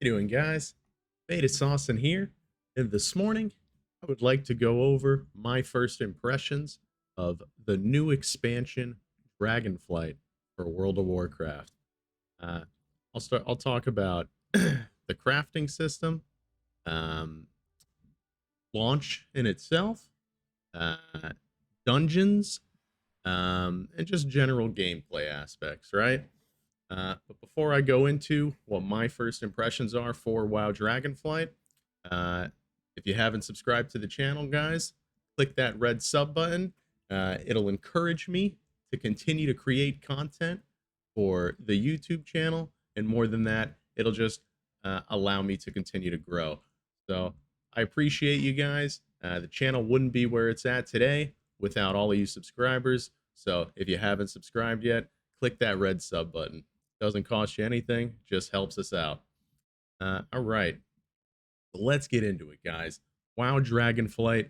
you doing, guys? Tomatosaucin here, and this morning I would like to go over my first impressions of the new expansion Dragonflight for World of Warcraft. Uh, I'll talk about the crafting system, um, launch in itself, uh, dungeons, and just general gameplay aspects. Right. But before I go into what my first impressions are for WoW Dragonflight, uh, if you haven't subscribed to the channel, guys, click that red sub button. It'll encourage me to continue to create content for the YouTube channel. And more than that, it'll just allow me to continue to grow. So I appreciate you guys. The channel wouldn't be where it's at today without all of you subscribers. So if you haven't subscribed yet, click that red sub button. Doesn't cost you anything, just helps us out. All right, let's get into it, guys. WoW Dragonflight,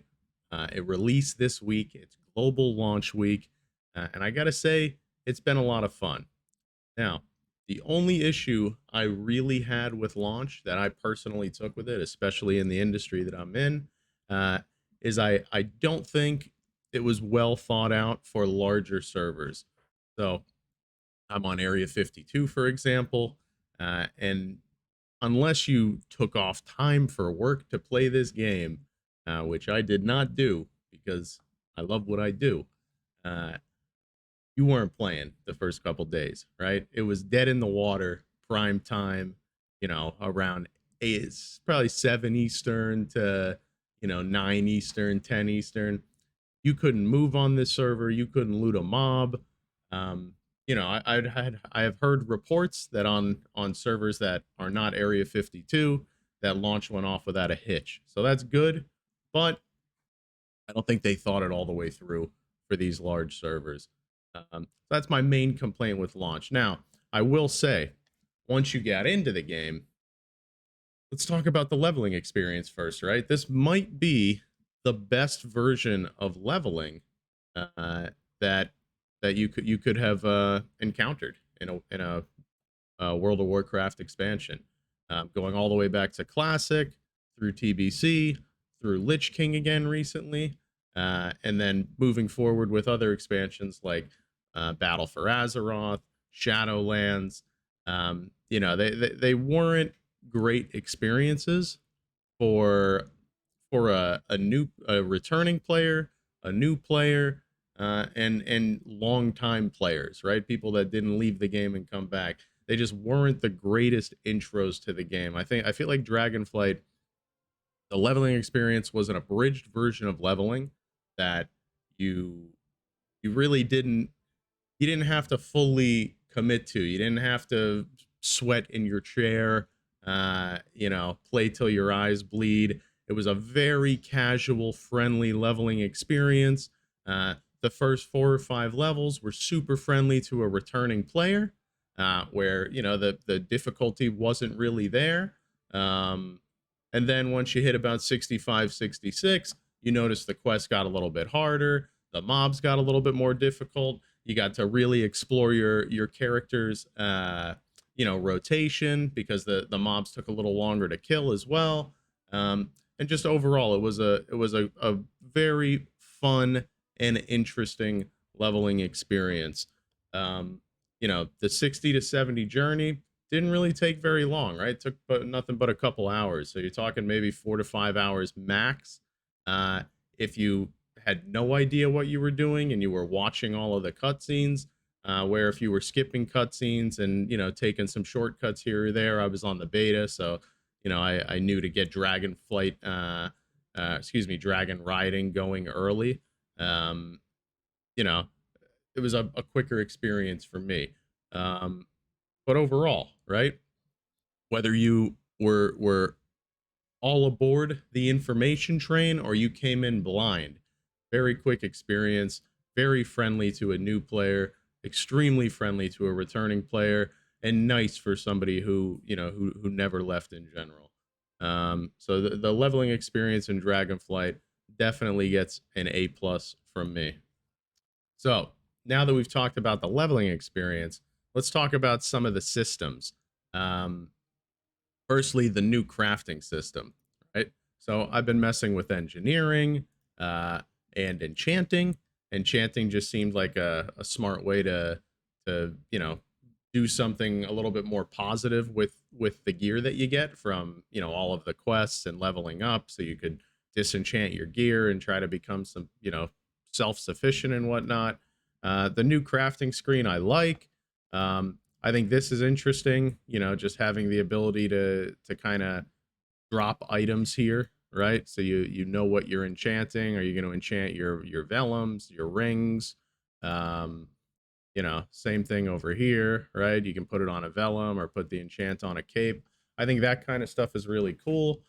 it released this week. It's global launch week, and I gotta say, it's been a lot of fun. Now, the only issue I really had with launch that I personally took with it, especially in the industry that I'm in, uh, is I don't think it was well thought out for larger servers. So I'm on Area 52, for example, and unless you took off time for work to play this game, which I did not do because I love what I do, uh, you weren't playing the first couple days, right? It was dead in the water, prime time, around eight, it's probably 7 Eastern to, 9 Eastern, 10 Eastern. You couldn't move on this server. You couldn't loot a mob. Um, I have heard reports that on servers that are not Area 52, that launch went off without a hitch. So that's good, but I don't think they thought it all the way through for these large servers. That's my main complaint with launch. Now, I will say, once you get into the game, let's talk about the leveling experience first, right? This might be the best version of leveling uh, that you could have encountered in a World of Warcraft expansion, going all the way back to Classic, through TBC, through Lich King again recently, and then moving forward with other expansions like Battle for Azeroth, Shadowlands. They weren't great experiences for a returning player, a new player, and long time players, right? People that didn't leave the game and come back. They just weren't the greatest intros to the game. I feel like Dragonflight, the leveling experience was an abridged version of leveling that you you really didn't have to fully commit to. You didn't have to sweat in your chair, play till your eyes bleed. It was a very casual, friendly leveling experience. The first 4 or 5 levels were super friendly to a returning player, where the difficulty wasn't really there. Um, and then once you hit about 65, 66, you notice the quest got a little bit harder. The mobs got a little bit more difficult. You got to really explore your character's rotation, because the mobs took a little longer to kill as well. And just overall, it was a very fun and interesting leveling experience. The 60 to 70 journey didn't really take very long, right? It took nothing but a couple hours. So you're talking maybe 4 to 5 hours max. If you had no idea what you were doing and you were watching all of the cutscenes, where if you were skipping cutscenes and taking some shortcuts here or there, I was on the beta, so I knew to get dragon riding going early. Um, you know, it was a quicker experience for me. But overall, right? Whether you were all aboard the information train or you came in blind, very quick experience, very friendly to a new player, extremely friendly to a returning player, and nice for somebody who never left in general. So the leveling experience in Dragonflight definitely gets an A+ from me. So now that we've talked about the leveling experience, let's talk about some of the systems. Um, Firstly, the new crafting system, right? So I've been messing with engineering uh, and enchanting. Enchanting just seemed like a smart way to do something a little bit more positive with the gear that you get from all of the quests and leveling up, so you could disenchant your gear and try to become some self-sufficient and whatnot. The new crafting screen I like. I think this is interesting, just having the ability to kind of drop items here, right? So you know what you're enchanting. Are you going to enchant your vellums, your rings? Um, Same thing over here, right? You can put it on a vellum or put the enchant on a cape. I think that kind of stuff is really cool.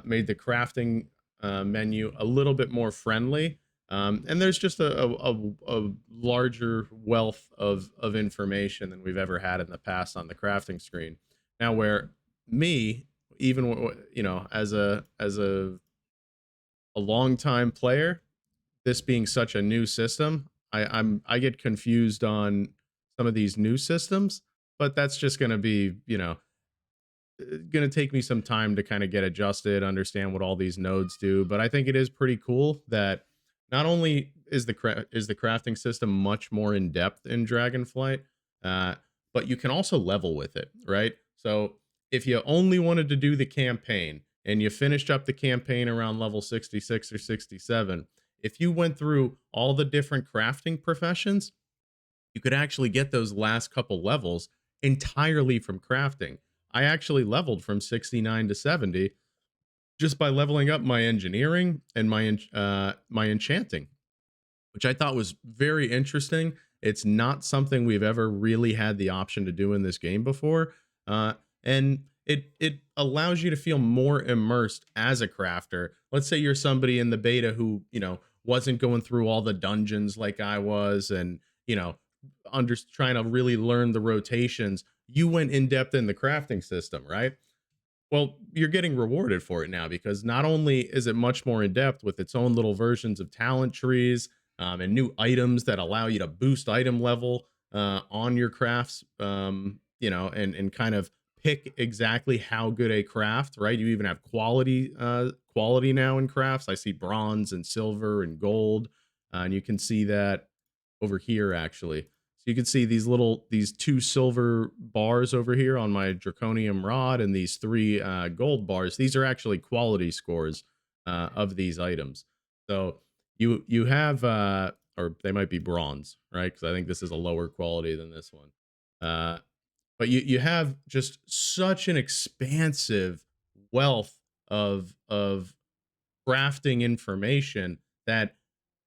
Made the crafting menu a little bit more friendly. And there's just a larger wealth of information than we've ever had in the past on the crafting screen. Now, where me, even as a long time player, this being such a new system, I get confused on some of these new systems, but that's just going to be, going to take me some time to kind of get adjusted, understand what all these nodes do. But I think it is pretty cool that not only is the crafting system much more in depth in Dragonflight, uh, but you can also level with it, right? So if you only wanted to do the campaign and you finished up the campaign around level 66 or 67, if you went through all the different crafting professions, you could actually get those last couple levels entirely from crafting. I actually leveled from 69 to 70 just by leveling up my engineering and my enchanting, which I thought was very interesting. It's not something we've ever really had the option to do in this game before, and it allows you to feel more immersed as a crafter. Let's say you're somebody in the beta who wasn't going through all the dungeons like I was, and trying to really learn the rotations. You went in depth in the crafting system, right? Well, you're getting rewarded for it now, because not only is it much more in depth with its own little versions of talent trees, and new items that allow you to boost item level on your crafts, and kind of pick exactly how good a craft, right? You even have quality now in crafts. I see bronze and silver and gold, and you can see that over here actually. So you can see these two silver bars over here on my draconium rod, and these three gold bars. These are actually quality scores of these items. So you have or they might be bronze, right? Because I think this is a lower quality than this one. Uh, but you have just such an expansive wealth of crafting information that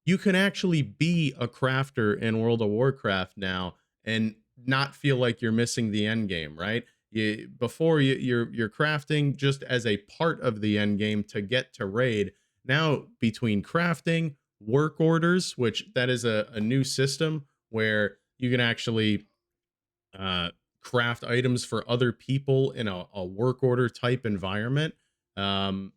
you can actually be a crafter in World of Warcraft now and not feel like you're missing the end game, right? You're crafting just as a part of the end game to get to raid. Now, between crafting, work orders, which that is a new system where you can actually uh, craft items for other people in a work order type environment. Um,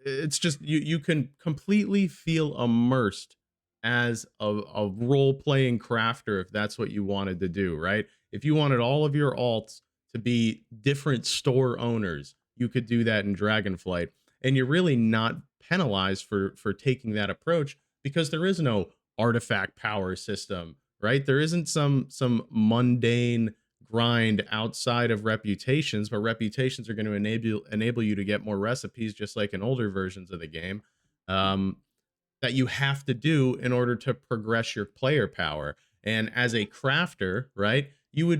it's just you can completely feel immersed as a role playing crafter if that's what you wanted to do, right? If you wanted all of your alts to be different store owners, you could do that in Dragonflight, and you're really not penalized for taking that approach, because there is no artifact power system, right? There isn't some mundane grind outside of reputations, but reputations are going to enable you to get more recipes, just like in older versions of the game, um, that you have to do in order to progress your player power. And as a crafter, right, your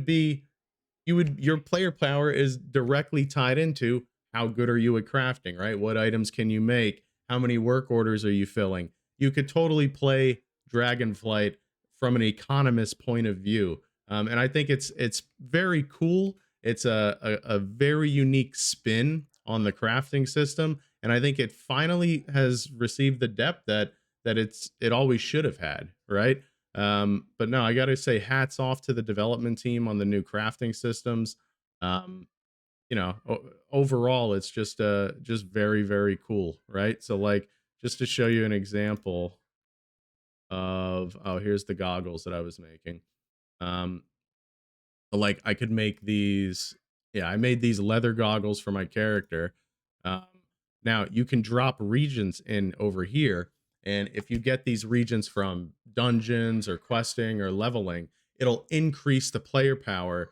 player power is directly tied into how good are you at crafting, right? What items can you make? How many work orders are you filling? You could totally play Dragonflight from an economist point of view, and I think it's very cool. It's a very unique spin on the crafting system, and I think it finally has received the depth that it always should have had, right? But no, I got to say, hats off to the development team on the new crafting systems. Um, Overall, it's just very, very cool, right? So, like, just to show you an example of, oh, here's the goggles that I was making. Um, like, I could make these. Yeah, I made these leather goggles for my character. Um, Now you can drop regions in over here, and if you get these regions from dungeons or questing or leveling, it'll increase the player power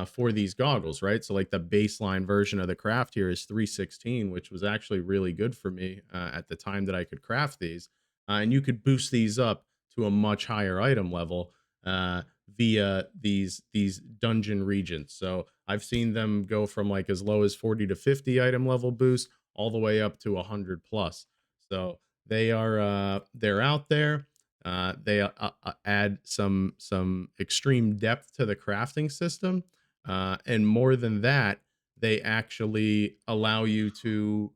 for these goggles, right? So, like the baseline version of the craft here is 316, which was actually really good for me at the time that I could craft these, and you could boost these up to a much higher item level via these dungeon regions. So I've seen them go from like as low as 40 to 50 item level boost all the way up to 100 plus. So they're out there. They add some extreme depth to the crafting system, and more than that, they actually allow you to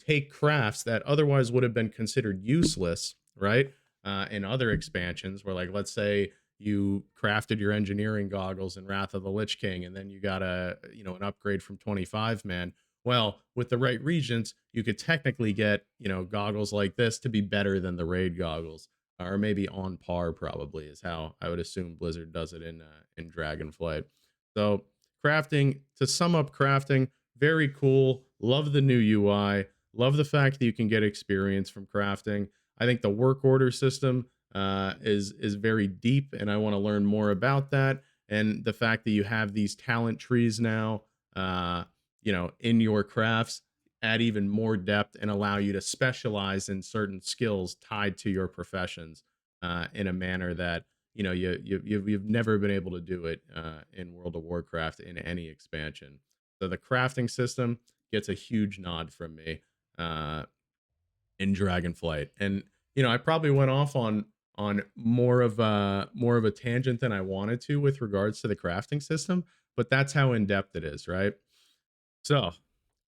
take crafts that otherwise would have been considered useless, right? In other expansions, where like let's say you crafted your engineering goggles in Wrath of the Lich King, and then you got an upgrade from 25 man. Well, with the right regions, you could technically get goggles like this to be better than the raid goggles, or maybe on par. Probably is how I would assume Blizzard does it in Dragonflight. So crafting, to sum up crafting, very cool. Love the new UI. Love the fact that you can get experience from crafting. I think the work order system is very deep, and I want to learn more about that. And the fact that you have these talent trees now, in your crafts, add even more depth and allow you to specialize in certain skills tied to your professions in a manner that you've never been able to do it in World of Warcraft in any expansion. So the crafting system gets a huge nod from me. In Dragonflight. And I probably went off on more of a tangent than I wanted to with regards to the crafting system, but that's how in depth it is, right? So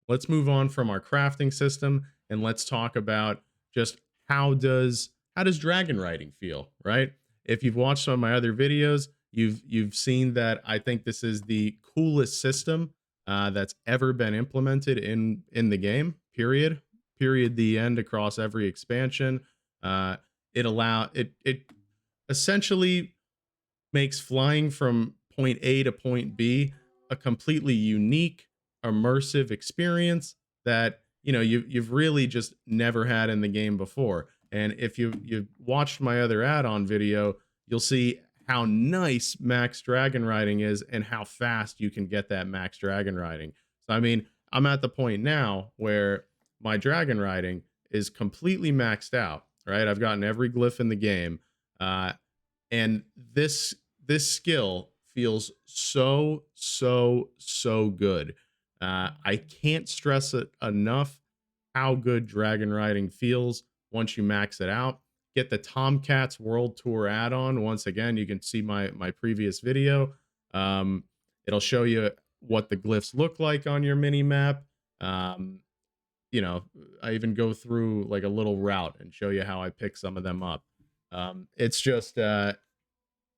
let's move on from our crafting system and let's talk about just how does dragon riding feel, right? If you've watched some of my other videos, you've seen that I think this is the coolest system that's ever been implemented in the game. Period. The end across every expansion. Uh, it essentially makes flying from point A to point B a completely unique, immersive experience that you've really just never had in the game before. And if you've watched my other add-on video, you'll see how nice max dragon riding is and how fast you can get that max dragon riding. So I mean, I'm at the point now where my dragon riding is completely maxed out. Right, I've gotten every glyph in the game. And this skill feels so good. I can't stress it enough how good dragon riding feels once you max it out. Get the Tomcats World Tour add-on. Once again, you can see my previous video. Um, it'll show you what the glyphs look like on your mini map. Um, I even go through like a little route and show you how I pick some of them up. It's just they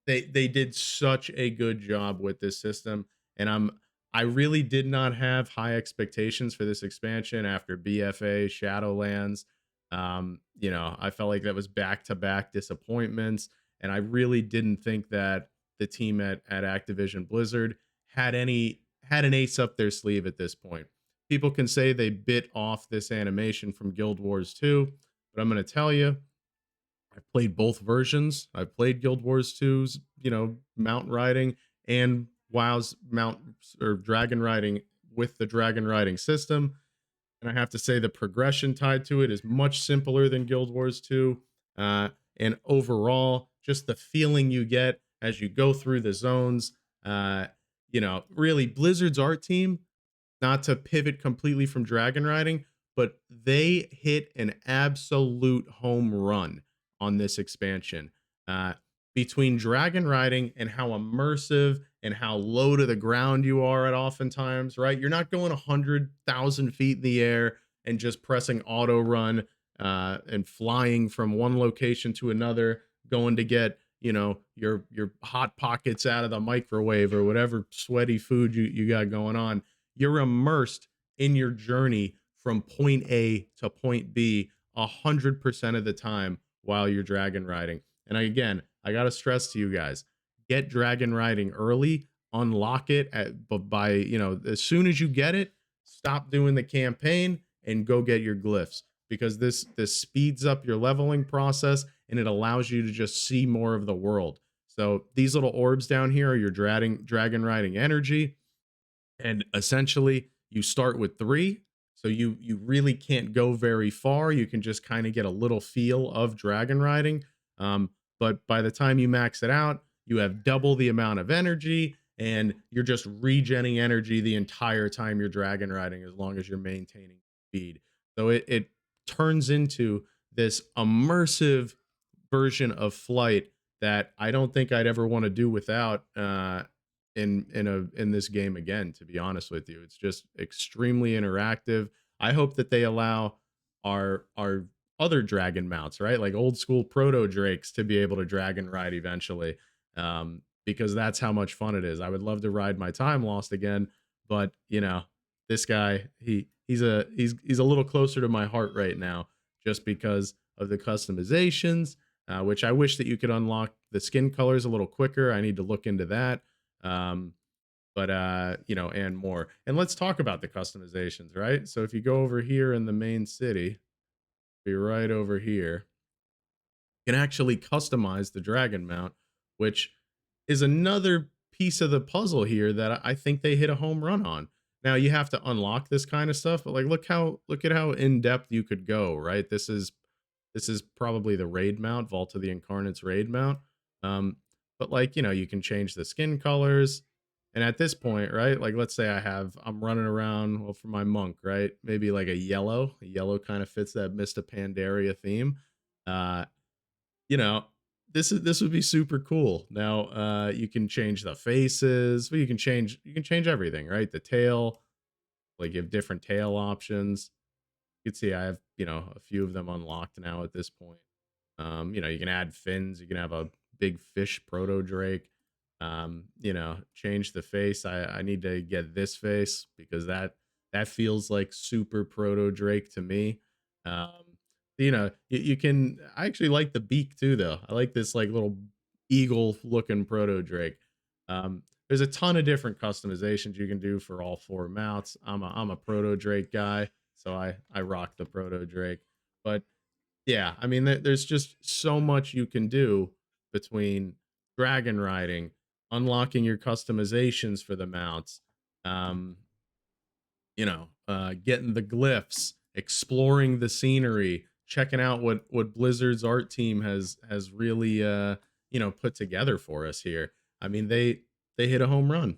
did such a good job with this system, and I really did not have high expectations for this expansion after BFA Shadowlands. I felt like that was back to back disappointments, and I really didn't think that the team at Activision Blizzard had an ace up their sleeve at this point. People can say they bit off this animation from Guild Wars 2, but I'm going to tell you, I've played both versions. I've played Guild Wars 2's, mount riding, and WoW's mount or dragon riding with the dragon riding system. And I have to say the progression tied to it is much simpler than Guild Wars 2. And overall, just the feeling you get as you go through the zones. Really, Blizzard's art team, not to pivot completely from dragon riding, but they hit an absolute home run on this expansion. Uh, Between dragon riding and how immersive and how low to the ground you are at oftentimes, right? You're not going 100,000 feet in the air and just pressing auto run and flying from one location to another, going to get your hot pockets out of the microwave or whatever sweaty food you got going on. You're immersed in your journey from point A to point B 100% of the time while you're dragon riding. And again, I got to stress to you guys, get dragon riding early. unlock it but by, as soon as you get it, stop doing the campaign and go get your glyphs, because this speeds up your leveling process and it allows you to just see more of the world. So these little orbs down here are your dragon riding energy, and essentially you start with 3, so you really can't go very far. You can just kind of get a little feel of dragon riding, but by the time you max it out, you have double the amount of energy, and you're just regenning energy the entire time you're dragon riding, as long as you're maintaining speed. So it turns into this immersive version of flight that I don't think I'd ever want to do without, in this game again, to be honest with you. It's just extremely interactive. I hope that they allow our other dragon mounts, right? Like old school proto drakes, to be able to dragon ride eventually. Because that's how much fun it is. I would love to ride my time lost again, but this guy, he's a little closer to my heart right now, just because of the customizations, which I wish that you could unlock the skin colors a little quicker. I need to look into that. Um, but and more. And let's talk about the customizations, right? So if you go over here in the main city, be right over here, you can actually customize the dragon mount, which is another piece of the puzzle here that I think they hit a home run on. Now you have to unlock this kind of stuff, but like look at how in depth you could go, right? This is probably the raid mount, Vault of the Incarnates raid mount. Um, but like, you can change the skin colors. And at this point, right, like let's say I'm running around, well, for my monk, right? Maybe like a yellow. A yellow kind of fits that Mista Pandaria theme. Uh, you know, this would be super cool. Now, you can change the faces, but you can change everything, right? The tail, like you have different tail options. You can see I have, a few of them unlocked now at this point. You can add fins, you can have a big fish proto drake. Change the face. I need to get this face because that feels like super proto drake to me. You can I actually like the beak too though. I like this like little eagle looking proto drake. There's a ton of different customizations you can do for all 4 mounts. I'm a proto drake guy, so I rock the proto drake. But yeah, I mean, there's just so much you can do between dragon riding, unlocking your customizations for the mounts, um, getting the glyphs, exploring the scenery, checking out what Blizzard's art team has really put together for us here. I mean, they hit a home run.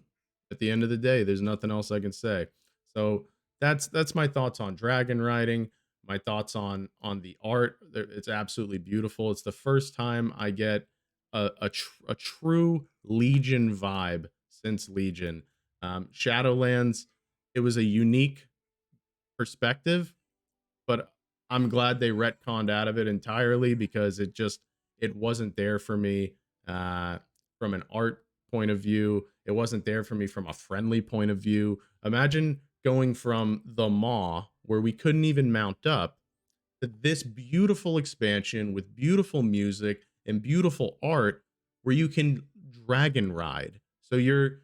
At the end of the day, there's nothing else I can say. So that's my thoughts on dragon riding. My thoughts on the art. It's absolutely beautiful. It's the first time I get a true Legion vibe since Legion. Shadowlands, it was a unique perspective, but I'm glad they retconned out of it entirely, because it wasn't there for me, from an art point of view. It wasn't there for me from a friendly point of view. Imagine going from the Maw, where we couldn't even mount up, to this beautiful expansion with beautiful music and beautiful art, where you can dragon ride. So you're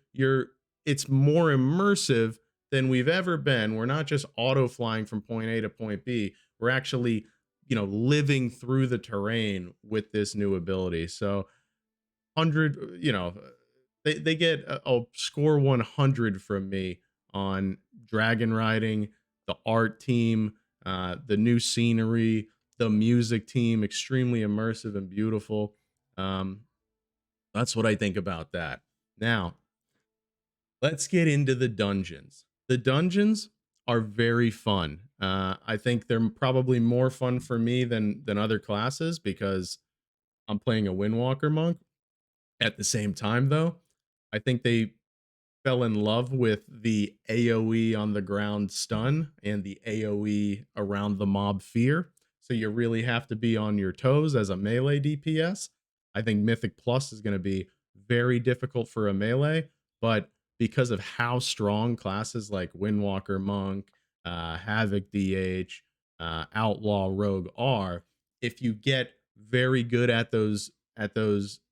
it's more immersive than we've ever been. We're not just auto flying from point A to point B. We're actually, living through the terrain with this new ability. So 100, they get a score 100 from me on dragon riding, the art team, the new scenery, the music team, extremely immersive and beautiful. Um, that's what I think about that. Now, let's get into the dungeons. The dungeons are very fun. I think they're probably more fun for me than other classes, because I'm playing a Windwalker monk. At the same time, though, I think they fell in love with the AoE on the ground stun and the AoE around the mob fear. So you really have to be on your toes as a melee DPS. I think Mythic Plus is going to be very difficult for a melee, but because of how strong classes like Windwalker Monk, Havoc DH, Outlaw Rogue are, if you get very good at those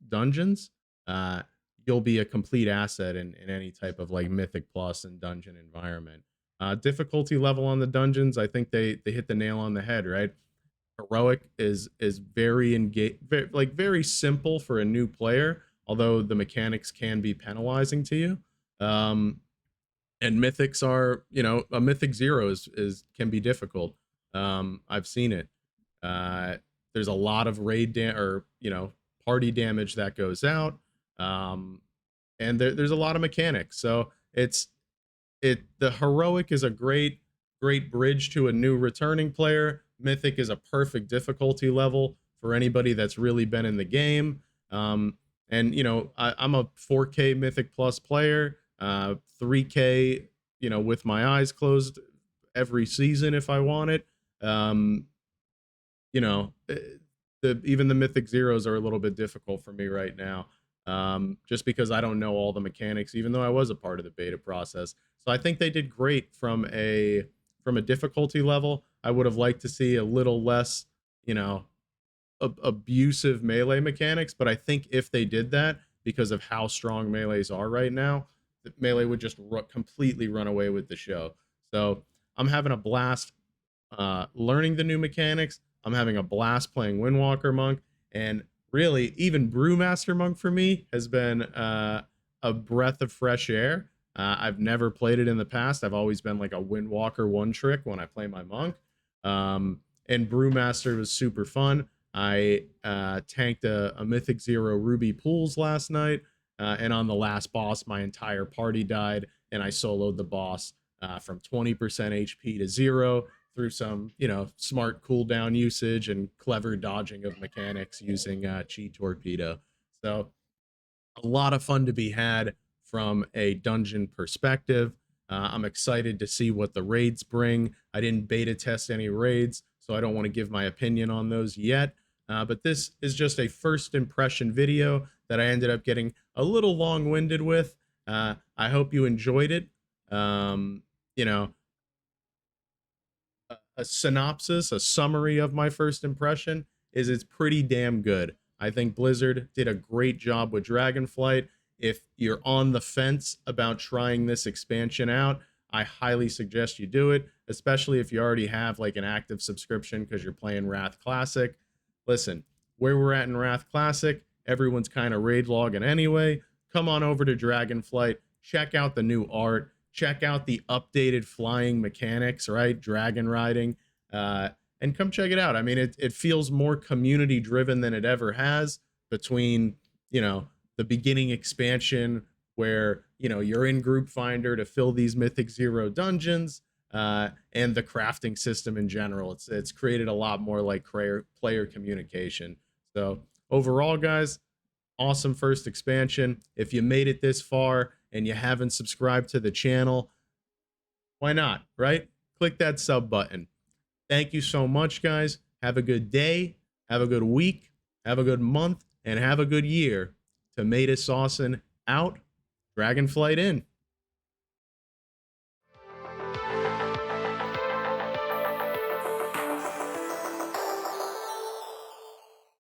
dungeons, uh, you'll be a complete asset in any type of like Mythic Plus and dungeon environment. Difficulty level on the dungeons, I think they hit the nail on the head, right? Heroic is very like very simple for a new player, although the mechanics can be penalizing to you. Um, and mythics are, a mythic zero is can be difficult. I've seen it. uh there's a lot of or party damage that goes out. And there's a lot of mechanics, so the heroic is a great bridge to a new returning player. Mythic is a perfect difficulty level for anybody that's really been in the game. And I'm a 4K Mythic Plus player, 3K, with my eyes closed every season if I want it. Um, you know, eh, even the Mythic Zeros are a little bit difficult for me right now, just because I don't know all the mechanics, even though I was a part of the beta process. So I think they did great from a difficulty level. I would have liked to see a little less, you know, abusive melee mechanics, but I think if they did that, because of how strong melees are right now, melee would just completely run away with the show. So I'm having a blast learning the new mechanics. I'm having a blast playing Windwalker Monk, and really, even Brewmaster Monk for me has been a breath of fresh air. I've never played it in the past. I've always been like a Windwalker one trick when I play my monk. And Brewmaster was super fun. I tanked a Mythic Zero Ruby Pools last night, and on the last boss, my entire party died, and I soloed the boss from 20% HP to zero through some, smart cooldown usage and clever dodging of mechanics using Chi Torpedo. So a lot of fun to be had from a dungeon perspective. I'm excited to see what the raids bring. I didn't beta test any raids, so I don't want to give my opinion on those yet. But this is just a first impression video that I ended up getting a little long winded with. I hope you enjoyed it. You know, a synopsis, a summary of my first impression is it's pretty damn good. I think Blizzard did a great job with Dragonflight. If you're on the fence about trying this expansion out, I highly suggest you do it, especially if you already have like an active subscription because you're playing Wrath Classic. Listen, where we're at in Wrath Classic, everyone's kind of raid logging anyway. Come on over to Dragonflight, check out the new art, check out the updated flying mechanics, right? Dragon riding, and come check it out. I mean, it feels more community driven than it ever has between, the beginning expansion where, you're in Group Finder to fill these Mythic Zero dungeons, and the crafting system in general. It's created a lot more like player communication. So overall, guys, awesome first expansion. If you made it this far and you haven't subscribed to the channel, why not, right? Click that sub button. Thank you so much, guys. Have a good day, have a good week, have a good month, and have a good year. Tomatosaucin out, Dragonflight in.